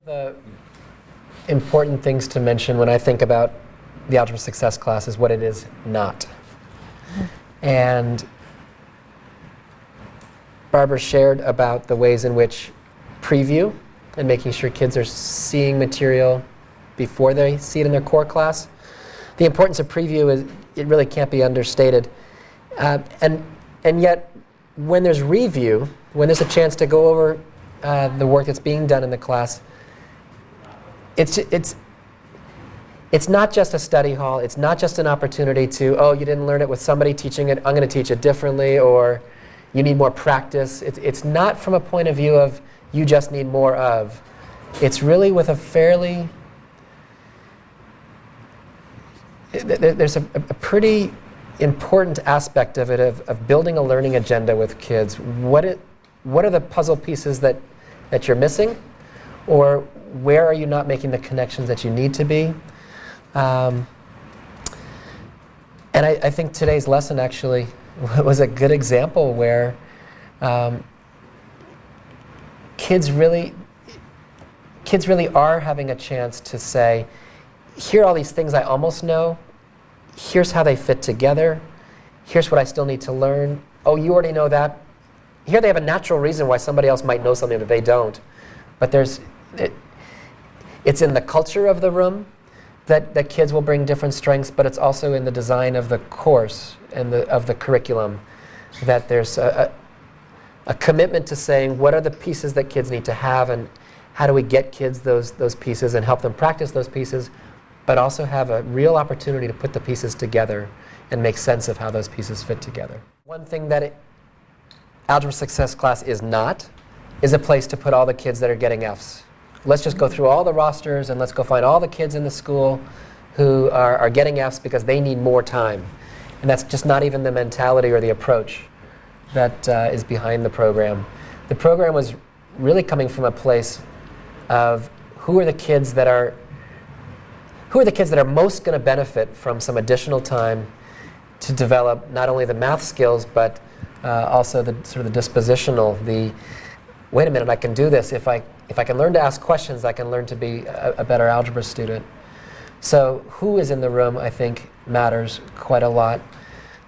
The important things to mention when I think about the Algebra Success class is what it is not. And Barbara shared about the ways in which preview and making sure kids are seeing material before they see it in their core class. The importance of preview is, it really can't be understated. And yet, when there's review, when there's a chance to go over the work that's being done in the class, it's not just a study hall. It's not just an opportunity to, oh, you didn't learn it with somebody teaching it, I'm going to teach it differently, or you need more practice. It's not from a point of view of you just need more of. It's really with a fairly, there's a pretty important aspect of it, of building a learning agenda with kids. What are the puzzle pieces that you're missing? Or where are you not making the connections that you need to be? And I think today's lesson actually was a good example where kids really are having a chance to say, here are all these things I almost know. Here's how they fit together. Here's what I still need to learn. Oh, you already know that. Here they have a natural reason why somebody else might know something that they don't. But it's in the culture of the room that kids will bring different strengths, but it's also in the design of the course and of the curriculum that there's a commitment to saying what are the pieces that kids need to have, and how do we get kids those pieces and help them practice those pieces, but also have a real opportunity to put the pieces together and make sense of how those pieces fit together. One thing that Algebra Success class is not is a place to put all the kids that are getting Fs. Let's just go through all the rosters and let's go find all the kids in the school who are getting Fs because they need more time. And that's just not even the mentality or the approach that is behind the program. The program was really coming from a place of who are the kids that are most going to benefit from some additional time to develop not only the math skills, but also the sort of the dispositional, wait a minute, I can do this. If I can learn to ask questions, I can learn to be a better algebra student. So who is in the room, I think, matters quite a lot.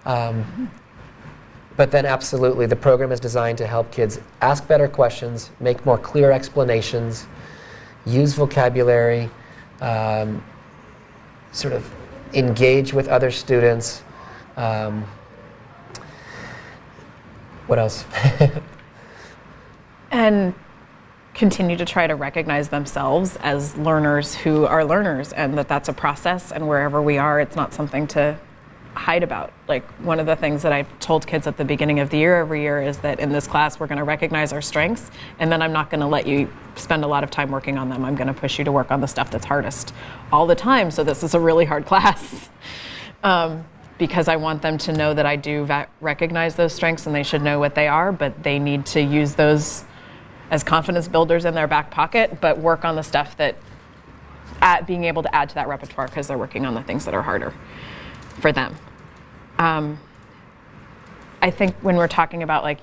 But then absolutely, the program is designed to help kids ask better questions, make more clear explanations, use vocabulary, sort of engage with other students. What else? And continue to try to recognize themselves as learners who are learners, and that's a process, and wherever we are, it's not something to hide about. Like, one of the things that I've told kids at the beginning of the year every year is that in this class we're going to recognize our strengths, and then I'm not going to let you spend a lot of time working on them. I'm going to push you to work on the stuff that's hardest all the time, so this is a really hard class. Because I want them to know that I do recognize those strengths and they should know what they are, but they need to use those as confidence builders in their back pocket, but work on the stuff that, being able to add to that repertoire because they're working on the things that are harder for them. I think when we're talking about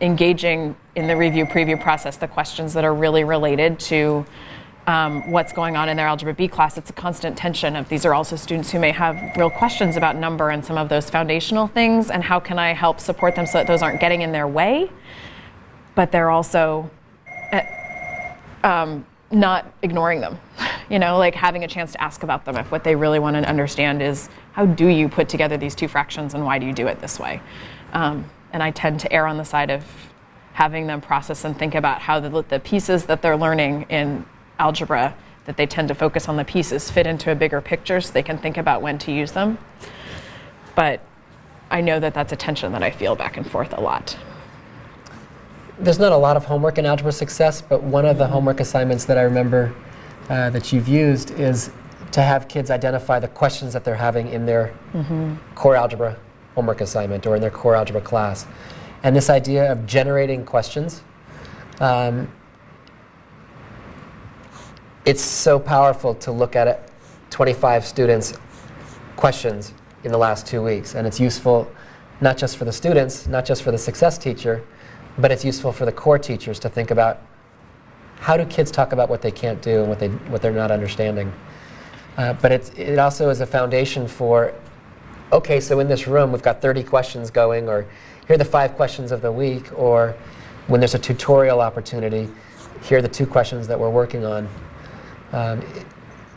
engaging in the review preview process, the questions that are really related to what's going on in their Algebra B class, it's a constant tension of these are also students who may have real questions about number and some of those foundational things, and how can I help support them so that those aren't getting in their way, but they're also not ignoring them. Like having a chance to ask about them if what they really want to understand is, how do you put together these two fractions and why do you do it this way? And I tend to err on the side of having them process and think about how the pieces that they're learning in algebra, that they tend to focus on the pieces, fit into a bigger picture so they can think about when to use them. But I know that that's a tension that I feel back and forth a lot. There's not a lot of homework in Algebra Success, but one of the homework assignments that I remember that you've used is to have kids identify the questions that they're having in their core algebra homework assignment or in their core algebra class. And this idea of generating questions, it's so powerful to look at 25 students' questions in the last 2 weeks. And it's useful not just for the students, not just for the success teacher, but it's useful for the core teachers to think about how do kids talk about what they can't do and what they're not understanding? But it also is a foundation for, okay, so in this room we've got 30 questions going, or here are the 5 questions of the week, or when there's a tutorial opportunity, here are the 2 questions that we're working on.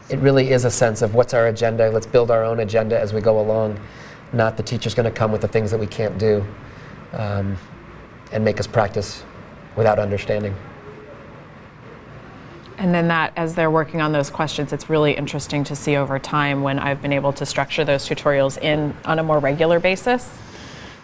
It really is a sense of what's our agenda, let's build our own agenda as we go along, not the teacher's going to come with the things that we can't do and make us practice without understanding. And then that, as they're working on those questions, it's really interesting to see over time when I've been able to structure those tutorials on a more regular basis,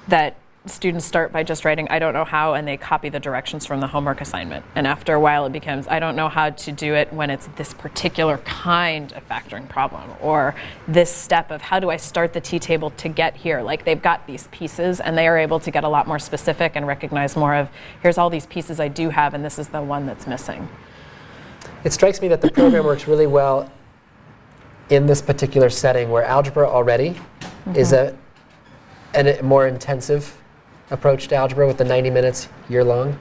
that students start by just writing, I don't know how, and they copy the directions from the homework assignment. And after a while it becomes, I don't know how to do it when it's this particular kind of factoring problem, or this step of how do I start the T-table to get here. Like, they've got these pieces and they are able to get a lot more specific and recognize more of, here's all these pieces I do have and this is the one that's missing. It strikes me that the program works really well in this particular setting where algebra already is a more intensive approach to algebra with the 90 minutes year long.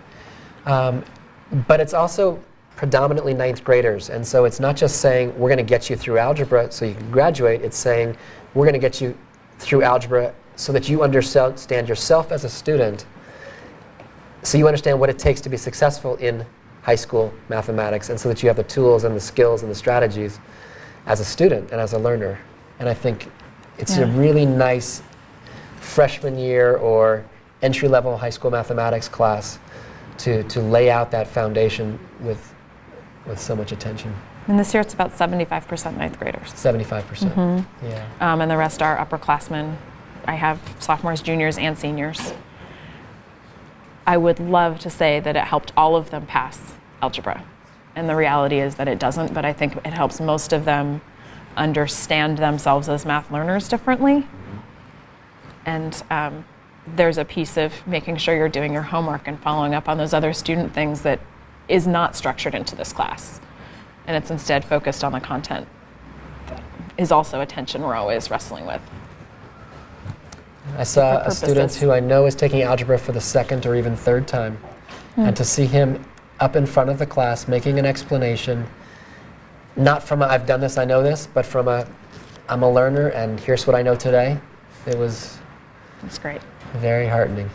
But it's also predominantly 9th graders. And so it's not just saying we're going to get you through algebra so you can graduate. It's saying we're going to get you through algebra so that you understand yourself as a student, so you understand what it takes to be successful in high school mathematics, and so that you have the tools and the skills and the strategies as a student and as a learner. And I think it's a really nice freshman year or entry-level high school mathematics class to lay out that foundation with so much attention. And this year it's about 75% 9th graders. 75%, yeah. And the rest are upperclassmen. I have sophomores, juniors, and seniors. I would love to say that it helped all of them pass algebra. And the reality is that it doesn't, but I think it helps most of them understand themselves as math learners differently. And there's a piece of making sure you're doing your homework and following up on those other student things that is not structured into this class. And it's instead focused on the content that is also a tension we're always wrestling with. I saw a student who I know is taking algebra for the 2nd or even 3rd time. And to see him up in front of the class making an explanation, not from a, I've done this, I know this, but from a, I'm a learner and here's what I know today, it was That's great. very heartening.